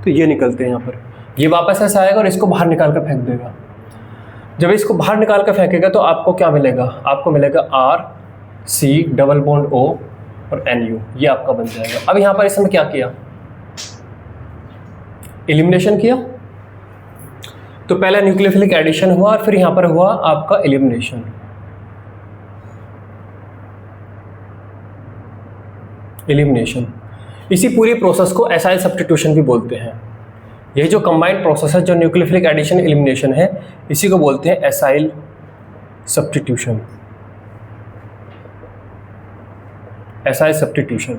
तो ये निकलते हैं यहाँ पर, ये वापस ऐसा आएगा और इसको बाहर निकाल कर फेंक देगा। जब इसको बाहर निकाल कर फेंकेगा तो आपको क्या मिलेगा? आपको मिलेगा R C double bond O और NU, ये आपका बन जाएगा। अब यहाँ पर इसमें क्या किया? एलिमिनेशन किया। तो पहले न्यूक्लियोफिलिक एडिशन हुआ और फिर यहाँ पर हुआ आपका एलिमिनेशन। एलिमिनेशन, इसी पूरी प्रोसेस को एसाइल सब्स्टिट्यूशन भी बोलते हैं। ये जो कंबाइंड प्रोसेस है, जो न्यूक्लियोफिलिक एडिशन एलिमिनेशन है, इसी को बोलते हैं एसाइल सब्स्टिट्यूशन। Acyl substitution.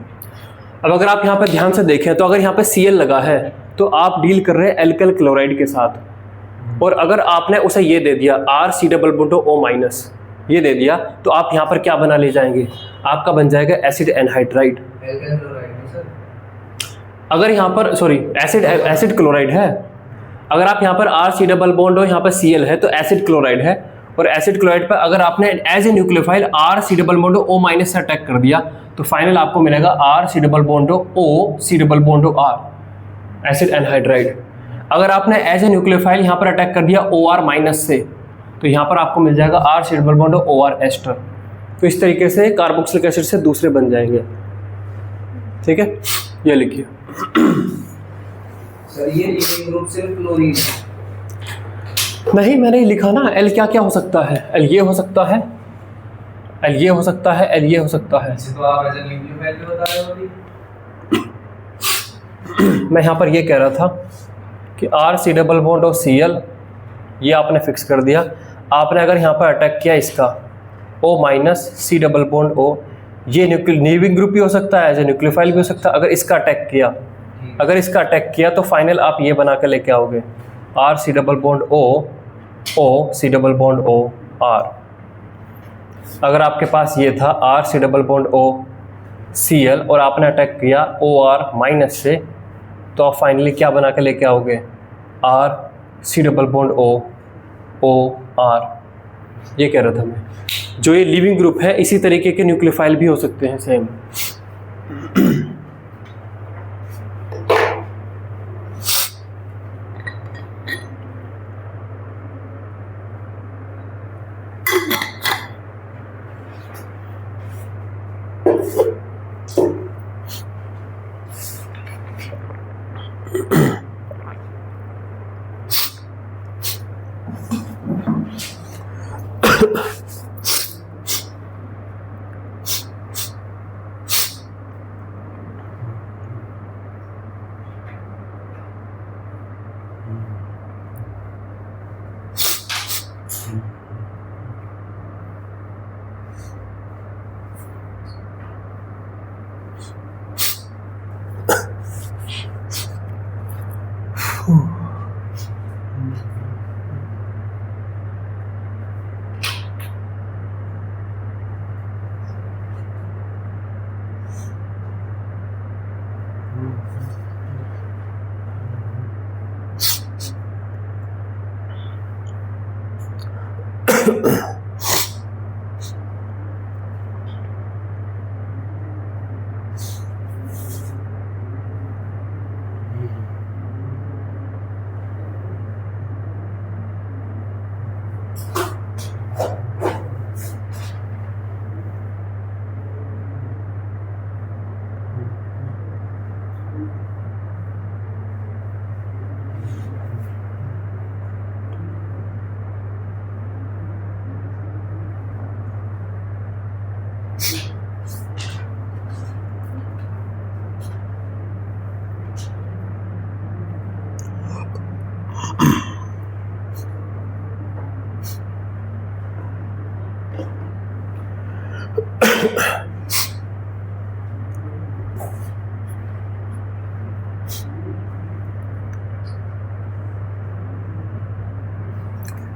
अब अगर आप यहाँ पर ध्यान से देखें तो अगर यहाँ पे Cl लगा है तो आप डील कर रहे हैं एल्काइल क्लोराइड के साथ, और अगर आपने उसे ये दे दिया RC+O- ये दे दिया तो आप यहाँ पर क्या बना ले जाएंगे, आपका बन जाएगा एसिड एनहाइड्राइड। अगर यहाँ पर सॉरी एसिड क्लोराइड है, अगर आप यहाँ पर RC+O यहाँ पर Cl है तो एसिड क्लोराइड है, और एसिड क्लोराइड पर अगर आपने एज ए न्यूक्लियोफाइल RC+O- से अटैक कर दिया तो फाइनल आपको मिलेगा RC+O एसिड एनहाइड्राइड। अगर आपने एज ए न्यूक्लियोफाइल यहाँ पर अटैक कर दिया OR- से तो यहाँ पर आपको मिल जाएगा RC+O एस्टर। तो इस तरीके से कार्बोक्सिलिक एसिड से दूसरे बन जाएंगे। ठीक है, ये लिखिए। सर ये लीविंग ग्रुप सिर्फ क्लोरीन नहीं, मैंने ही लिखा ना, एल क्या क्या हो सकता है, एल ये हो सकता है, एल ये हो सकता है, एल ये हो सकता है। तो आप एज ए न्यूक्लियोफाइल भी बता रहे हो अभी। मैं यहाँ पर ये कह रहा था कि RC+O Cl ये आपने फिक्स कर दिया। आपने अगर यहाँ पर अटैक किया इसका O- C+O, ये लीविंग ग्रुप भी हो सकता है, एज ए न्यूक्लियोफाइल भी हो सकता है। अगर इसका अटैक किया तो फाइनल आप ये बना कर लेके आओगे RC+O C+O R। अगर आपके पास ये था RC+O Cl और आपने अटैक किया OR- से, तो आप फाइनली क्या बना के लेके आओगे RC+O R। ये कह रहा था मैं, जो ये लिविंग ग्रुप है इसी तरीके के न्यूक्लियोफाइल भी हो सकते हैं सेम।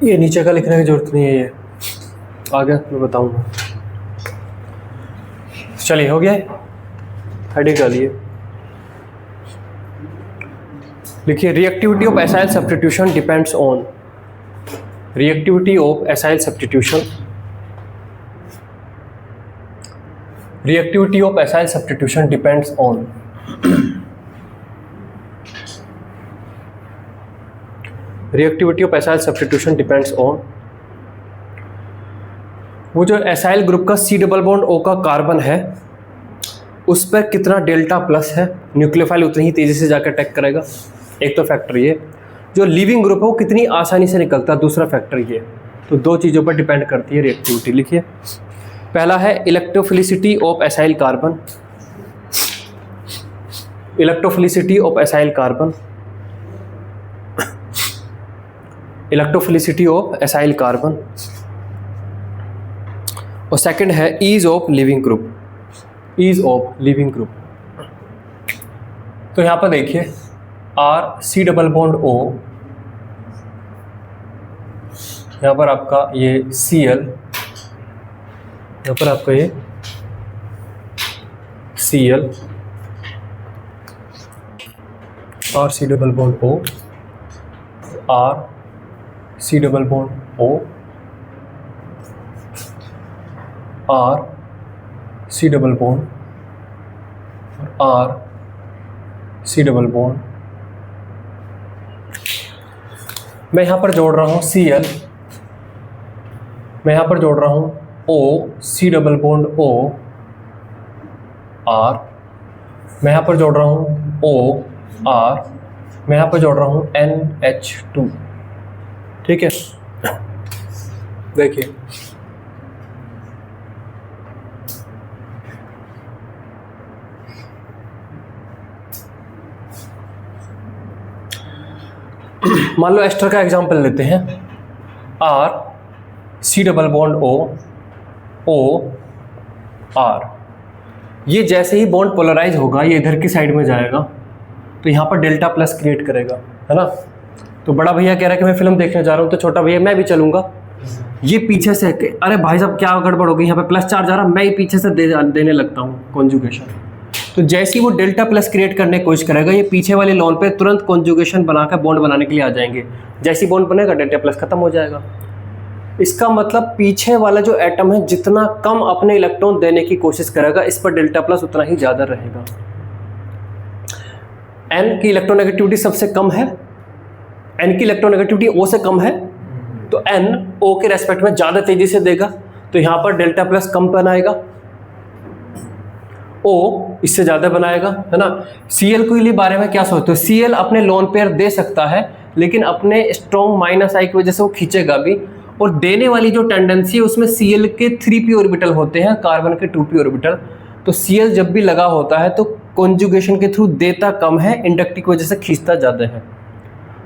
ये नीचे का लिखने की जरूरत नहीं है, ये आगे मैं बताऊंगा। चलिए, हो गया हेडिंग डालिए, लिखिए reactivity of acyl substitution depends on, reactivity of acyl substitution, reactivity of acyl substitution depends on, reactivity of acyl substitution depends on, वो जो एसाइल ग्रुप का C+O का कार्बन है उस पर कितना डेल्टा प्लस है, न्यूक्लियोफाइल उतनी ही तेज़ी से जाकर अटैक करेगा। एक तो फैक्टर ये, जो लिविंग ग्रुप है वो कितनी आसानी से निकलता है, दूसरा फैक्टर ये। तो दो चीज़ों पर डिपेंड करती है रिएक्टिविटी। लिखिए, पहला है electrophilicity of acyl carbon, electrophilicity of acyl carbon, electrophilicity of acyl carbon, और सेकंड है ease of leaving group, ease of leaving group. तो यहाँ पर देखिए R C double bond O, यहाँ पर आपका ये Cl, यहाँ पर आपका ये Cl, R C double bond O, R C double bond O, R C double bond, R C double bond. मैं यहाँ पर जोड़ रहा हूँ Cl, मैं यहाँ पर जोड़ रहा हूँ O C double bond O R, मैं यहाँ पर जोड़ रहा हूँ O R, मैं यहाँ पर जोड़ रहा हूँ NH2। ठीक है, देखिए मान लो एस्टर का एग्जांपल लेते हैं, R C double bond O O R। ये जैसे ही बॉन्ड पोलराइज होगा ये इधर की साइड में जाएगा तो यहाँ पर डेल्टा प्लस क्रिएट करेगा, है ना। तो बड़ा भैया कह रहा है कि मैं फिल्म देखने जा रहा हूँ, तो छोटा भैया मैं भी चलूँगा। ये पीछे से अरे भाई साहब क्या गड़बड़ हो गई, यहाँ पे प्लस चार्ज आ रहा, मैं ही पीछे से देने लगता हूँ कॉन्जुगेशन। तो जैसे ही वो डेल्टा प्लस क्रिएट करने की कोशिश करेगा ये पीछे वाले लोन पे तुरंत कॉन्जुगेशन बनाकर बॉन्ड बनाने के लिए आ जाएंगे। जैसे ही बॉन्ड बनेगा डेल्टा प्लस खत्म हो जाएगा। इसका मतलब पीछे वाला जो एटम है जितना कम अपने इलेक्ट्रॉन देने की कोशिश करेगा इस पर डेल्टा प्लस उतना ही ज़्यादा रहेगा। N की इलेक्ट्रोनेगेटिविटी सबसे कम है, N की इलेक्ट्रोनेगेटिविटी O से कम है, तो N O के रेस्पेक्ट में ज़्यादा तेज़ी से देगा, तो यहाँ पर डेल्टा प्लस कम बनाएगा, O इससे ज़्यादा बनाएगा, है ना। Cl के लिए बारे में क्या सोचते हो? Cl अपने लोन पेयर दे सकता है लेकिन अपने स्ट्रॉन्ग माइनस आई की वजह से वो खींचेगा भी, और देने वाली जो टेंडेंसी है उसमें Cl के 3p ऑर्बिटल होते हैं, कार्बन के 2p ऑर्बिटल। तो Cl जब भी लगा होता है तो कॉन्जुगेशन के थ्रू देता कम है, इंडक्टिव की वजह से खींचता ज़्यादा है।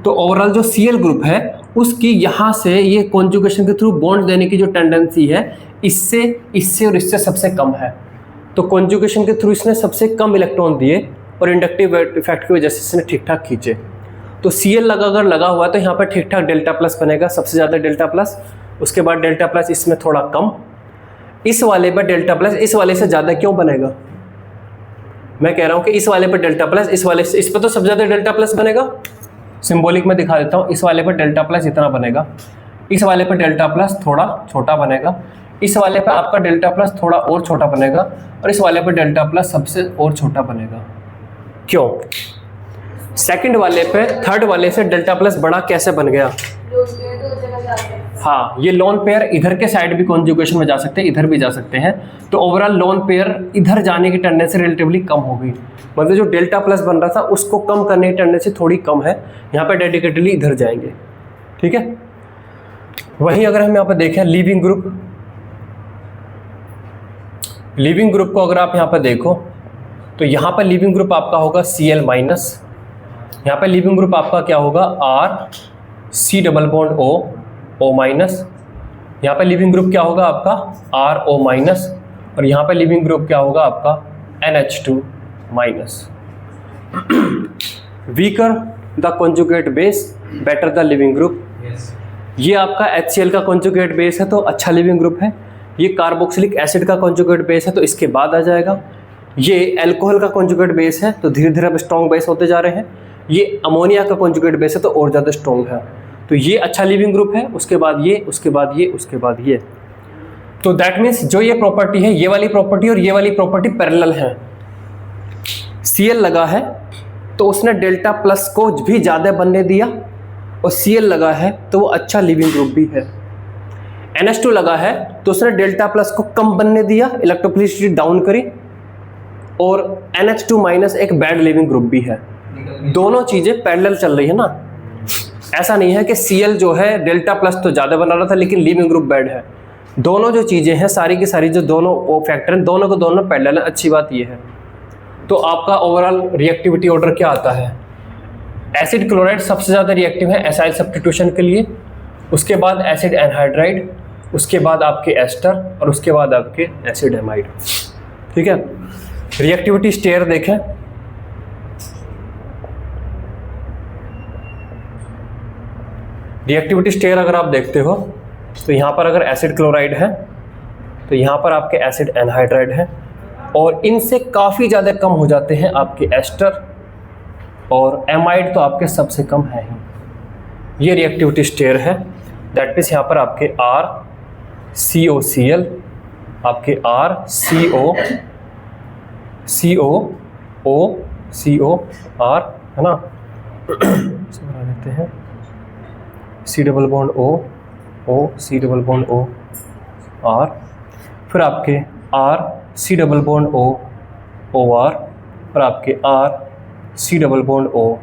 तो ओवरऑल जो Cl ग्रुप है उसकी यहाँ से ये कॉन्जुगेशन के थ्रू बॉन्ड देने की जो टेंडेंसी है इससे और इससे सबसे कम है। तो कॉन्जुगेशन के थ्रू इसने सबसे कम इलेक्ट्रॉन दिए और इंडक्टिव इफेक्ट की वजह से इसने ठीक ठाक खींचे। तो Cl अगर लगा हुआ है तो यहाँ पर ठीक ठाक डेल्टा प्लस बनेगा, सबसे ज़्यादा डेल्टा प्लस, उसके बाद डेल्टा प्लस इसमें थोड़ा कम, इस वाले पर डेल्टा प्लस इस वाले से ज़्यादा क्यों बनेगा? मैं कह रहा हूँ कि इस वाले पर डेल्टा प्लस इस पर तो सबसे ज़्यादा डेल्टा प्लस बनेगा। सिंबॉलिक में दिखा देता हूँ, इस वाले पर डेल्टा प्लस इतना बनेगा, इस वाले पर डेल्टा प्लस थोड़ा छोटा बनेगा, इस वाले पर आपका डेल्टा प्लस थोड़ा और छोटा बनेगा, और इस वाले पर डेल्टा प्लस सबसे और छोटा बनेगा। क्यों? सेकंड वाले पे थर्ड वाले से डेल्टा प्लस बड़ा कैसे बन गया? हाँ, ये लोन पेयर इधर के साइड भी कॉन्जुगेशन में जा सकते हैं, इधर भी जा सकते हैं, तो ओवरऑल लोन पेयर इधर जाने की टेंडेंसी रिलेटिवली कम हो गई। मतलब जो डेल्टा प्लस बन रहा था उसको कम करने की टेंडेंसी थोड़ी कम है, यहाँ पे डेडिकेटली इधर जाएंगे। ठीक है, वहीं अगर हम यहाँ पर देखें लिविंग ग्रुप, लिविंग ग्रुप को अगर आप यहाँ पर देखो तो यहाँ पर लिविंग ग्रुप आपका होगा Cl माइनस, यहाँ पर लिविंग ग्रुप आपका क्या होगा? R C double bond O minus, यहाँ पर लिविंग ग्रुप क्या होगा आपका? R O माइनस, और यहाँ पर लिविंग ग्रुप क्या होगा आपका? NH2 minus. Weaker the conjugate base better the leaving group. ये आपका HCl का कॉन्जुगेट बेस है तो अच्छा लिविंग ग्रुप है, ये कार्बोक्सिलिक एसिड का कॉन्जुगेट बेस है तो इसके बाद आ जाएगा, ये अल्कोहल का कॉन्जुगेट बेस है तो धीरे धीरे अब स्ट्रॉन्ग बेस होते जा रहे हैं, ये अमोनिया का कॉन्जुगेट बेस है तो और ज़्यादा स्ट्रॉन्ग है, तो ये अच्छा लिविंग ग्रुप है, उसके बाद ये, उसके बाद ये, उसके बाद ये। तो दैट मीन्स जो ये प्रॉपर्टी है, ये वाली प्रॉपर्टी और ये वाली प्रॉपर्टी पैरेलल है। Cl लगा है तो उसने डेल्टा प्लस को भी ज़्यादा बनने दिया, और Cl लगा है तो वो अच्छा लिविंग ग्रुप भी है। NH2 लगा है तो उसने डेल्टा प्लस को कम बनने दिया, इलेक्ट्रोफिलिसिटी डाउन करी, और NH2 माइनस एक बैड लिविंग ग्रुप भी है। दोनों चीज़ें पैरेलल चल रही है ना, ऐसा नहीं है कि Cl जो है डेल्टा प्लस तो ज़्यादा बना रहा था लेकिन लिविंग ग्रुप बैड है। दोनों जो चीज़ें हैं सारी की सारी जो दोनों फैक्टर हैं दोनों को दोनों पैरेलल है। अच्छी बात ये है। तो आपका ओवरऑल रिएक्टिविटी ऑर्डर क्या आता है? एसिड क्लोराइड सबसे ज़्यादा रिएक्टिव है एसाइल सब्स्टिट्यूशन के लिए, उसके बाद एसिड एनहाइड्राइड, उसके बाद आपके एस्टर और उसके बाद आपके एसिड एमाइड। ठीक है, रिएक्टिविटी स्टेयर देखें। रिएक्टिविटी स्टेयर अगर आप देखते हो तो यहाँ पर अगर एसिड क्लोराइड है तो यहाँ पर आपके एसिड एनहाइड्राइड है, और इनसे काफ़ी ज़्यादा कम हो जाते हैं आपके एस्टर, और एमाइड तो आपके सबसे कम है ही। ये रिएक्टिविटी स्टेयर है। दैट मीन्स यहाँ पर आपके R C O C L, आपके R C O C O O C O R, है ना, इसे बना लेते हैं, C double bond O C double bond O R, फिर आपके R C double bond O R, और आपके R C double bond O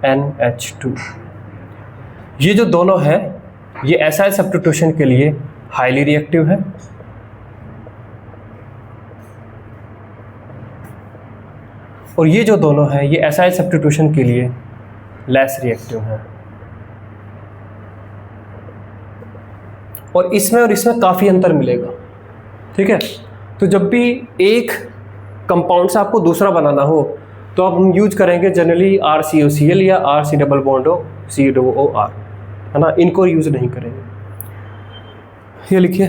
NH2। ये जो दोनों हैं ये एसाइल सब्स्टिट्यूशन के लिए हाईली रिएक्टिव है, और ये जो दोनों हैं ये एसाइल सब्स्टिट्यूशन के लिए लेस रिएक्टिव हैं। और इसमें काफ़ी अंतर मिलेगा। ठीक है, तो जब भी एक कंपाउंड से आपको दूसरा बनाना हो तो आप हम यूज करेंगे जनरली RCOCl या RC double bond O COOR, है ना, इनको यूज नहीं करेंगे। ये लिखिए